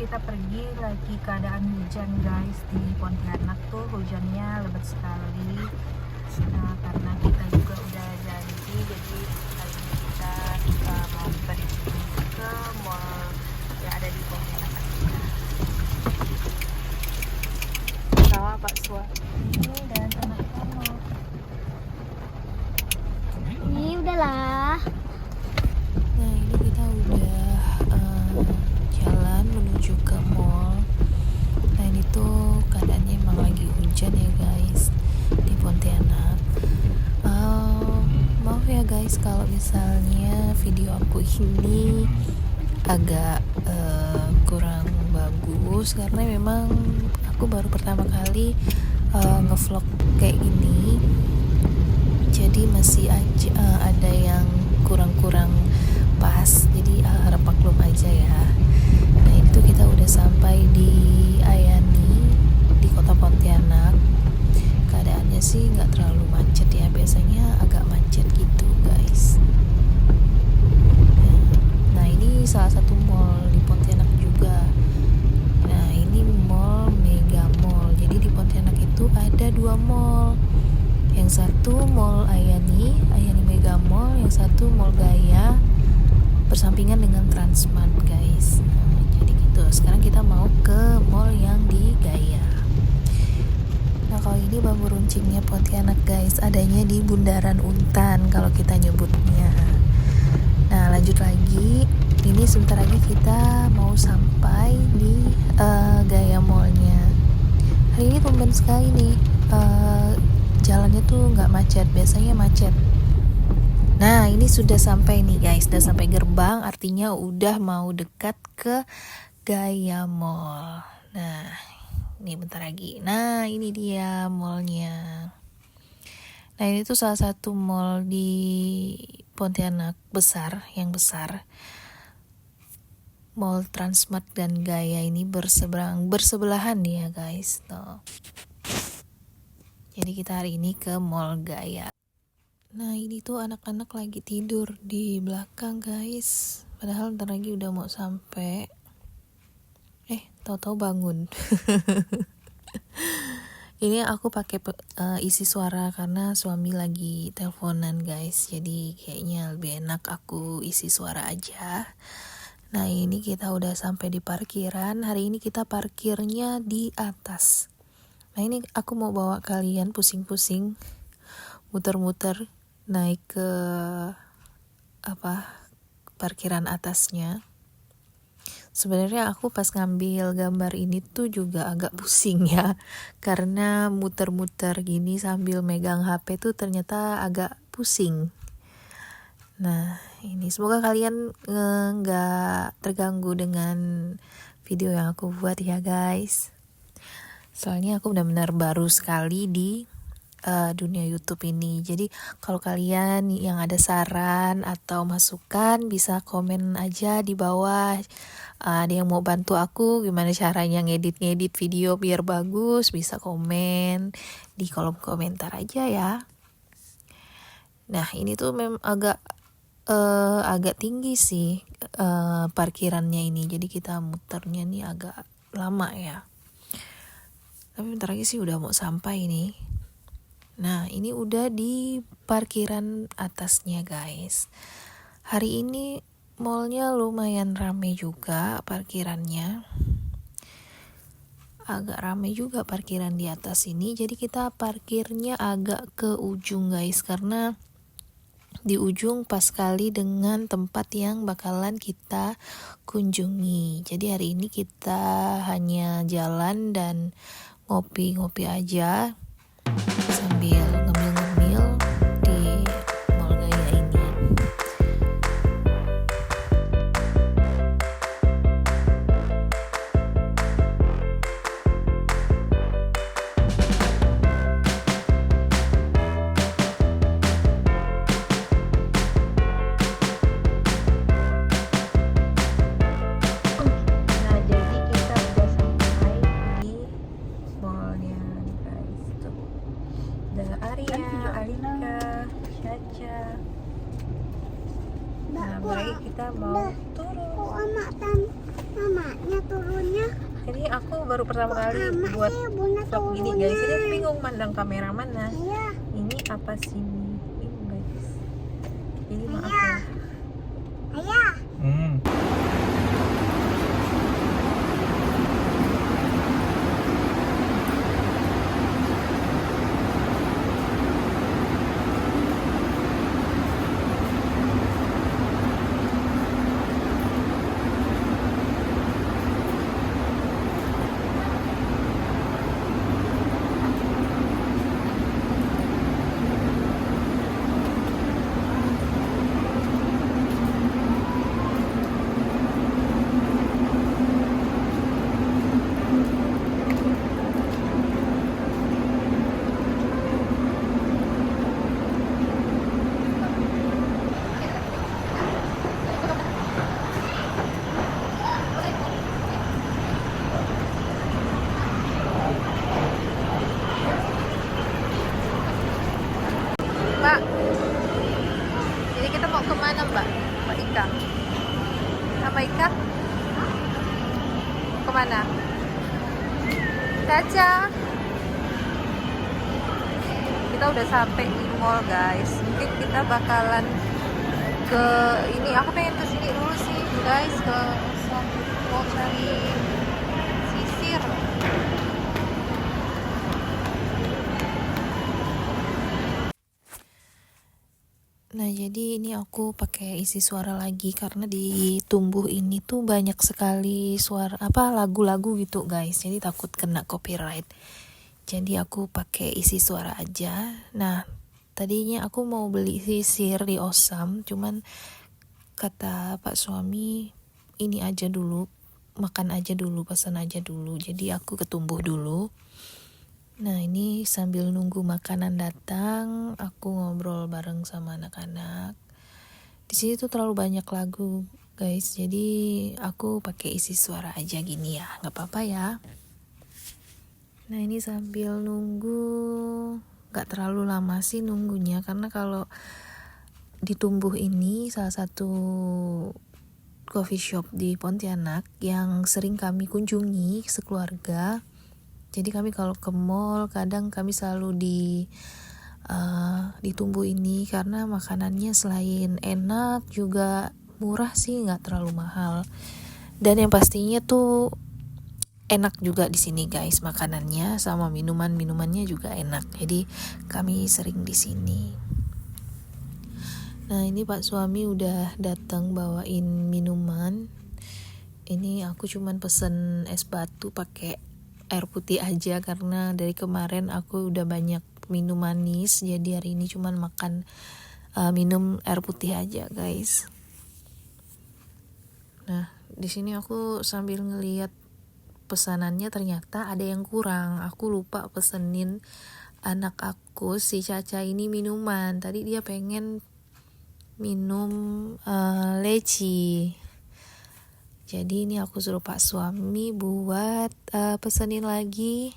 kita pergi lagi keadaan hujan guys. Di Pontianak tuh hujannya lebat sekali. Nah, karena kita juga udah janji, jadi kali ini kita mau pergi ke mall yang ada di Pontianak aja. Sama Pak Sua ini dan anak kamu. Ini udahlah. Nah, ini kita udah jalan menuju ke mall. Nah, ini tuh keadaannya emang lagi hujan ya guys di Pontianak. Maaf ya guys kalau misalnya video aku ini agak kurang bagus, karena memang aku baru pertama kali ngevlog kayak gini, jadi masih ada yang kurang-kurang pas, jadi harap maklum aja ya. Nah, itu kita udah sampai di Ayani di kota Pontianak. Keadaannya sih nggak terlalu macet ya, biasanya agak macet gitu guys. Nah, ini salah satu mall di Pontianak juga. Nah, ini mall Mega Mall. Jadi di Pontianak itu ada 2 mall. Yang satu mall Ayani Mega Mall, yang satu mall Gaya, bersampingan dengan Transmart guys. Nah, jadi gitu. Sekarang kita mau ke mall yang di Gaya. Nah, kalau ini bambu runcingnya Pontianak guys, adanya di Bundaran Untan kalau kita nyebutnya. Nah, lanjut lagi. Ini sebentar lagi kita mau sampai di Gaya Mallnya. Hari ini tumben sekali nih, jalannya tuh nggak macet, biasanya macet. Nah, ini sudah sampai nih guys, sudah sampai gerbang, artinya udah mau dekat ke Gaya Mall. Nah, ini bentar lagi. Nah, ini dia mallnya. Nah, ini tuh salah satu mall di Pontianak yang besar. Mall Transmart dan Gaya ini bersebelahan ya guys. Tuh. Jadi kita hari ini ke Mall Gaya. Nah, ini tuh anak-anak lagi tidur di belakang guys. Padahal ntar lagi udah mau sampai. Tahu-tahu bangun. Ini aku pakai isi suara karena suami lagi teleponan guys. Jadi kayaknya lebih enak aku isi suara aja. Nah, ini kita udah sampai di parkiran. Hari ini kita parkirnya di atas. Nah, ini aku mau bawa kalian pusing-pusing, muter-muter, naik ke parkiran atasnya. Sebenarnya aku pas ngambil gambar ini tuh juga agak pusing ya, karena muter-muter gini sambil megang HP tuh ternyata agak pusing. Nah, ini semoga kalian nggak terganggu dengan video yang aku buat ya guys. Soalnya aku benar-benar baru sekali di dunia YouTube ini. Jadi kalau kalian yang ada saran atau masukan bisa komen aja di bawah. Ada yang mau bantu aku gimana caranya ngedit video biar bagus, bisa komen di kolom komentar aja ya. Nah, ini tuh memang agak tinggi sih parkirannya ini. Jadi kita muternya nih agak lama ya. Tapi bentar lagi sih udah mau sampai nih. Nah, ini udah di parkiran atasnya guys. Hari ini mallnya lumayan rame juga parkirannya. Agak rame juga parkiran di atas ini. Jadi kita parkirnya agak ke ujung guys, karena di ujung pas sekali dengan tempat yang bakalan kita kunjungi. Jadi hari ini kita hanya jalan dan ngopi-ngopi aja sambil ngemil-ngemil di Mall Gaya ini. Nah, jadi kita udah sampai di mallnya guys. Tuh. Ada Arya, Alika, Caca. Nah, baik kita mau turun. Mamanya turunnya. Ini aku baru pertama kali Lama buat sih bunda vlog gini turunnya. guys. Jadi aku bingung mandang kamera mana. Iya. Ini apa sih ini guys? Jadi maaf Ayah. ya. Ayah. Mbak, jadi kita mau kemana Mbak? Mbak Ika? Sama Ika? Mau kemana? Caca? Kita udah sampai di mall guys. Mungkin kita bakalan ke ini. Aku pengen ke sini dulu sih guys, ke mau cari sisir. Nah, jadi ini aku pakai isi suara lagi karena di tumbuh ini tuh banyak sekali suara lagu-lagu gitu, guys. Jadi takut kena copyright. Jadi aku pakai isi suara aja. Nah, tadinya aku mau beli sisir di Osam, cuman kata Pak suami ini aja dulu, makan aja dulu, pesan aja dulu. Jadi aku ke tumbuh dulu. Nah, ini sambil nunggu makanan datang, aku ngobrol bareng sama anak-anak. Di sini tuh terlalu banyak lagu, guys. Jadi aku pakai isi suara aja gini ya, nggak apa-apa ya. Nah, ini sambil nunggu, nggak terlalu lama sih nunggunya, karena kalau di Tumbuh ini salah satu coffee shop di Pontianak yang sering kami kunjungi sekeluarga. Jadi kami kalau ke mall kadang kami selalu di Tumbuh ini karena makanannya selain enak juga murah sih, nggak terlalu mahal. Dan yang pastinya tuh enak juga di sini guys, makanannya sama minumannya juga enak. Jadi kami sering di sini. Nah, ini Pak suami udah datang bawain minuman. Ini aku cuman pesen es batu pakai air putih aja karena dari kemarin aku udah banyak minum manis, jadi hari ini cuman makan minum air putih aja guys. Nah, di sini aku sambil ngeliat pesanannya, ternyata ada yang kurang. Aku lupa pesenin anak aku si Caca ini minuman. Tadi dia pengen minum leci. Jadi ini aku suruh Pak suami buat pesenin lagi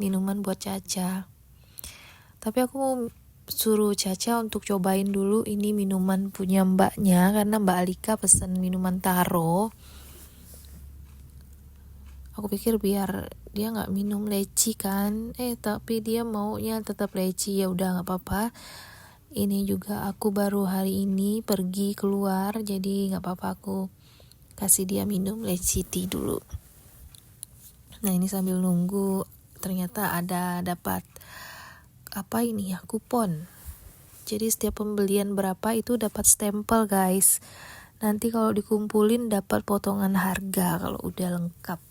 minuman buat Caca. Tapi aku mau suruh Caca untuk cobain dulu ini minuman punya mbaknya, karena Mbak Alika pesen minuman taro. Aku pikir biar dia nggak minum leci kan, tapi dia maunya tetap leci. Ya udah nggak apa-apa. Ini juga aku baru hari ini pergi keluar, jadi nggak apa-apa aku kasih dia minum leci tea dulu. Nah, ini sambil nunggu ternyata ada dapat kupon. Jadi setiap pembelian berapa itu dapat stempel guys. Nanti kalau dikumpulin dapat potongan harga kalau udah lengkap.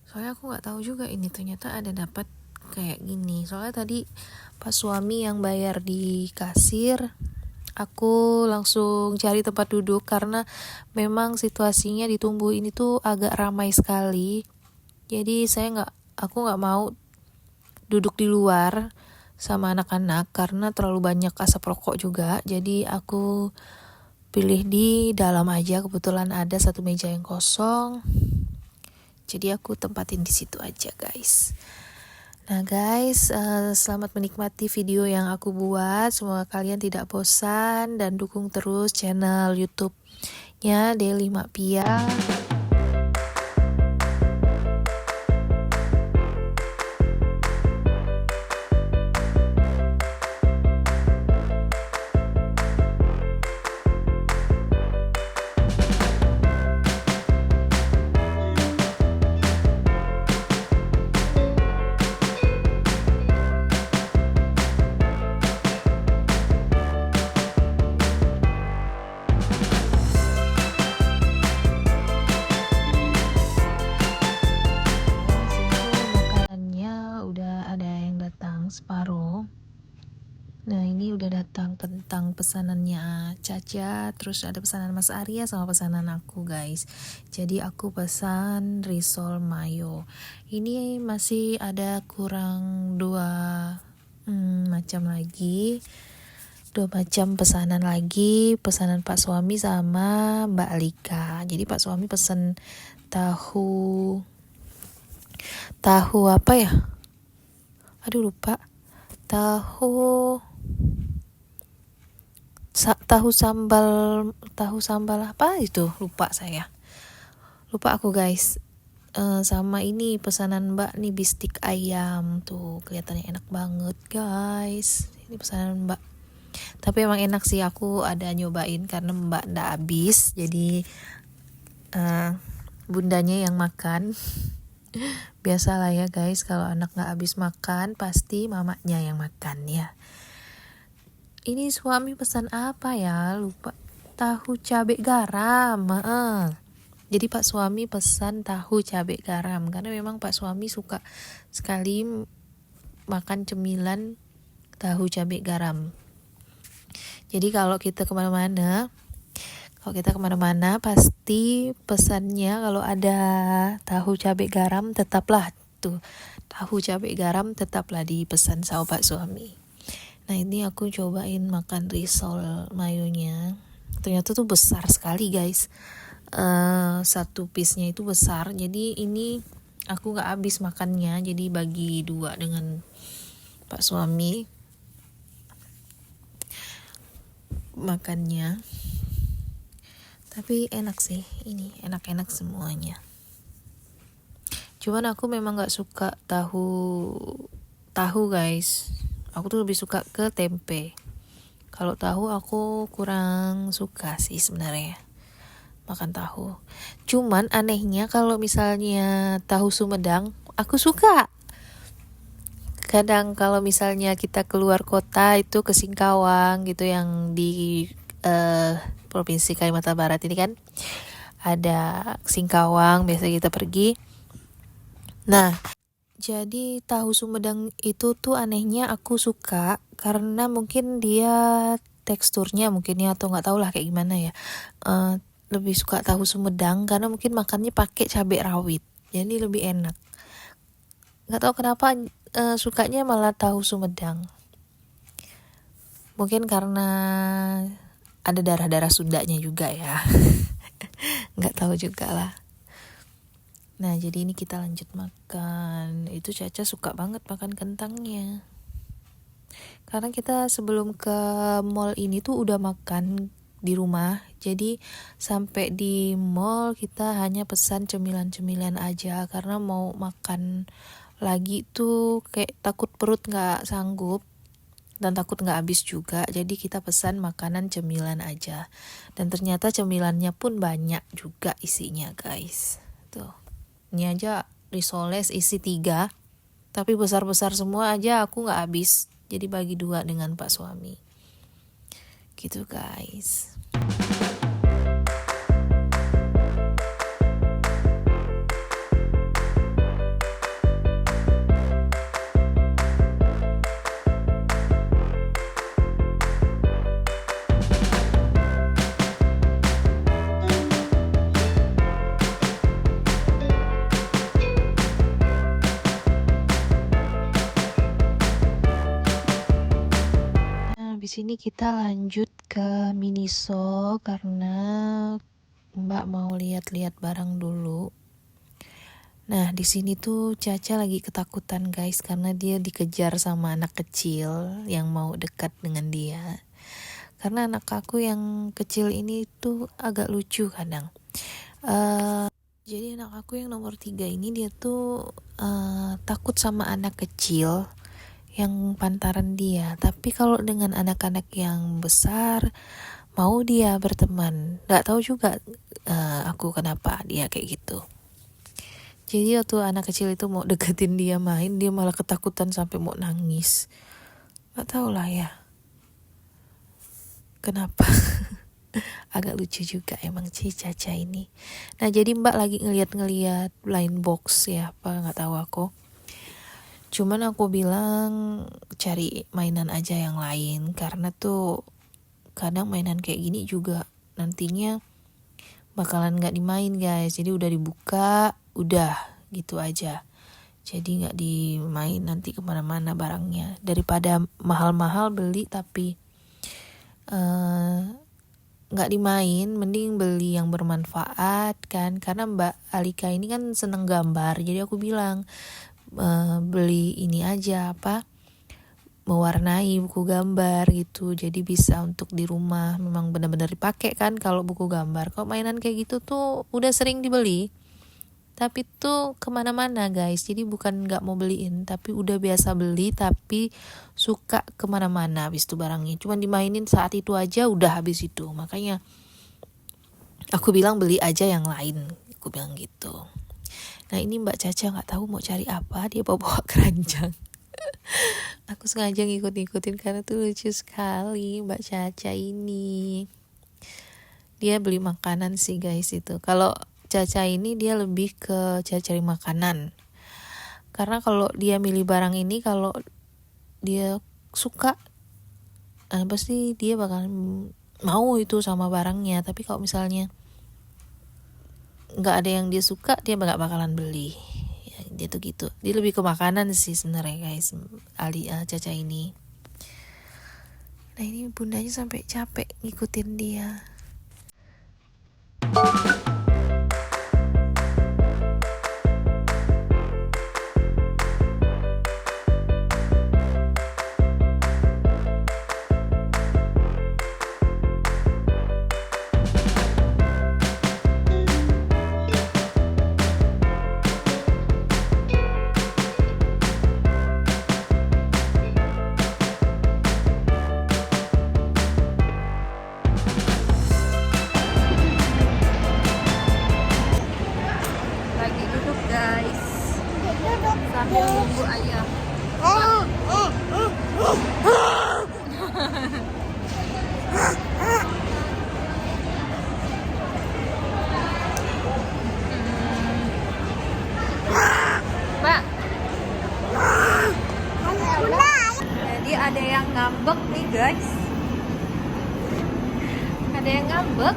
Soalnya aku nggak tahu juga ini ternyata ada dapat kayak gini. Soalnya tadi Pak suami yang bayar di kasir, aku langsung cari tempat duduk karena memang situasinya di Tumbuh ini tuh agak ramai sekali. Jadi aku nggak mau duduk di luar sama anak-anak karena terlalu banyak asap rokok juga. Jadi aku pilih di dalam aja, kebetulan ada satu meja yang kosong. Jadi aku tempatin di situ aja guys. Nah guys, selamat menikmati video yang aku buat. Semoga kalian tidak bosan dan dukung terus channel YouTube Ya, Daily Mak Pia. Makanannya udah ada yang datang separuh. Nah, ini udah datang kentang pesanannya Caca, terus ada pesanan Mas Arya sama pesanan aku, guys. Jadi aku pesan risol mayo. Ini masih ada kurang macam lagi. 2 macam pesanan lagi, pesanan Pak Suami sama Mbak Alika. Jadi Pak Suami pesen tahu apa ya? Aduh, lupa. Tahu sambal apa itu, lupa aku, guys. Sama ini pesanan Mbak nih, bistik ayam tuh, kelihatannya enak banget, guys. Ini pesanan Mbak, tapi emang enak sih, aku ada nyobain karena Mbak ndak habis, jadi bundanya yang makan. Biasalah ya, guys, kalau anak nggak habis makan pasti mamanya yang makan ya. Ini suami pesan apa ya, lupa. Tahu cabai garam. Jadi Pak Suami pesan tahu cabai garam karena memang Pak Suami suka sekali makan cemilan tahu cabai garam. Jadi kalau kita kemana-mana pasti pesannya kalau ada tahu cabai garam tetaplah dipesan sama Pak Suami. Nah, ini aku cobain makan risol mayonya. Ternyata tuh besar sekali, guys. Satu piece-nya itu besar. Jadi ini aku nggak habis makannya, jadi bagi 2 dengan Pak Suami makannya. Tapi enak sih, ini enak-enak semuanya. Cuman aku memang nggak suka tahu, guys. Aku tuh lebih suka ke tempe. Kalau tahu aku kurang suka sih sebenarnya makan tahu. Cuman anehnya kalau misalnya tahu Sumedang aku suka. Kadang kalau misalnya kita keluar kota itu ke Singkawang gitu, yang di Provinsi Kalimantan Barat ini kan ada Singkawang, biasa kita pergi. Nah, jadi tahu Sumedang itu tuh anehnya aku suka karena mungkin dia teksturnya mungkin ya, atau nggak tahu lah kayak gimana ya. Lebih suka tahu Sumedang karena mungkin makannya pakai cabai rawit, jadi lebih enak. Nggak tahu kenapa sukanya malah tahu Sumedang. Mungkin karena ada darah-darah Sundanya juga ya. Nggak tahu juga lah. Nah, jadi ini kita lanjut makan. Itu Caca suka banget makan kentangnya. Karena kita sebelum ke mall ini tuh udah makan di rumah. Jadi sampai di mall kita hanya pesan cemilan-cemilan aja karena mau makan lagi tuh kayak takut perut nggak sanggup dan takut nggak habis juga. Jadi kita pesan makanan cemilan aja. Dan ternyata cemilannya pun banyak juga isinya, guys. Tuh. Ini aja risoles isi 3, tapi besar-besar semua aja aku nggak habis. Jadi bagi 2 dengan Pak Suami. Gitu, guys. Habis ini kita lanjut ke Miniso karena Mbak mau lihat-lihat barang dulu. Nah, di sini tuh Caca lagi ketakutan, guys, karena dia dikejar sama anak kecil yang mau dekat dengan dia. karena anak aku yang kecil ini tuh agak lucu kadang. Jadi anak aku yang nomor 3 ini dia tuh takut sama anak kecil yang pantaran dia. Tapi kalau dengan anak-anak yang besar mau dia berteman. Gak tahu juga aku kenapa dia kayak gitu. Jadi waktu anak kecil itu mau deketin dia main, dia malah ketakutan sampai mau nangis. Gak tau lah ya kenapa. Agak lucu juga emang si Caca ini. Nah jadi Mbak lagi ngeliat blind box ya, apa gak tahu aku. Cuman aku bilang cari mainan aja yang lain, karena tuh kadang mainan kayak gini juga nantinya bakalan gak dimain guys. Jadi udah dibuka, udah gitu aja. Jadi gak dimain nanti kemana-mana barangnya. Daripada mahal-mahal beli tapi gak dimain, mending beli yang bermanfaat kan. Karena Mbak Alika ini kan seneng gambar. Jadi aku bilang beli ini aja, apa, mewarnai buku gambar gitu. Jadi bisa untuk di rumah memang benar-benar dipakai kan kalau buku gambar. Kalau mainan kayak gitu tuh udah sering dibeli, tapi tuh kemana-mana guys. Jadi bukan gak mau beliin, tapi udah biasa beli tapi suka kemana-mana habis itu barangnya. Cuman dimainin saat itu aja udah habis itu. Makanya aku bilang beli aja yang lain, aku bilang gitu. Nah ini Mbak Caca gak tahu mau cari apa, dia bawa keranjang. Aku sengaja ngikut-ngikutin karena tuh lucu sekali Mbak Caca ini. Dia beli makanan sih guys itu. Kalau Caca ini dia lebih ke cari makanan. Karena kalau dia milih barang ini, kalau dia suka pasti dia bakal mau itu sama barangnya. Tapi kalau misalnya nggak ada yang dia suka, dia nggak bakalan beli ya, dia tuh gitu. Dia lebih ke makanan sih sebenarnya guys, Caca ini. Nah ini bundanya sampai capek ngikutin dia. Lagi duduk guys, sambil nunggu ayah. Mbak, jadi ada yang ngambek nih guys. Ada yang ngambek.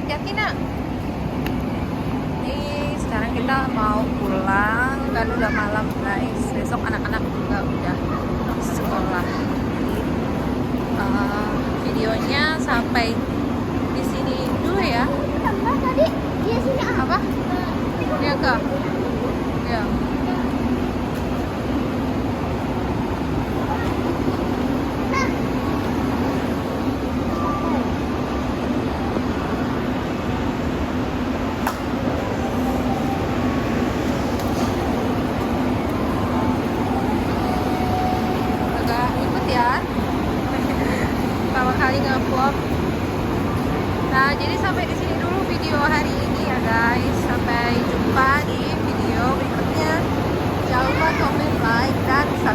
Hati-hati nak. Nih sekarang kita mau pulang kan udah malam guys. Besok anak-anak juga udah sekolah. Jadi videonya sampai di sini dulu ya. Tadi dia sini Apa? Dia kah? Ya. Agak ikut ya. Pertama kali nge-vlog. Nah, jadi sampai di sini dulu video hari ini ya guys. Sampai jumpa di video berikutnya. Jangan lupa komen, like, dan subscribe.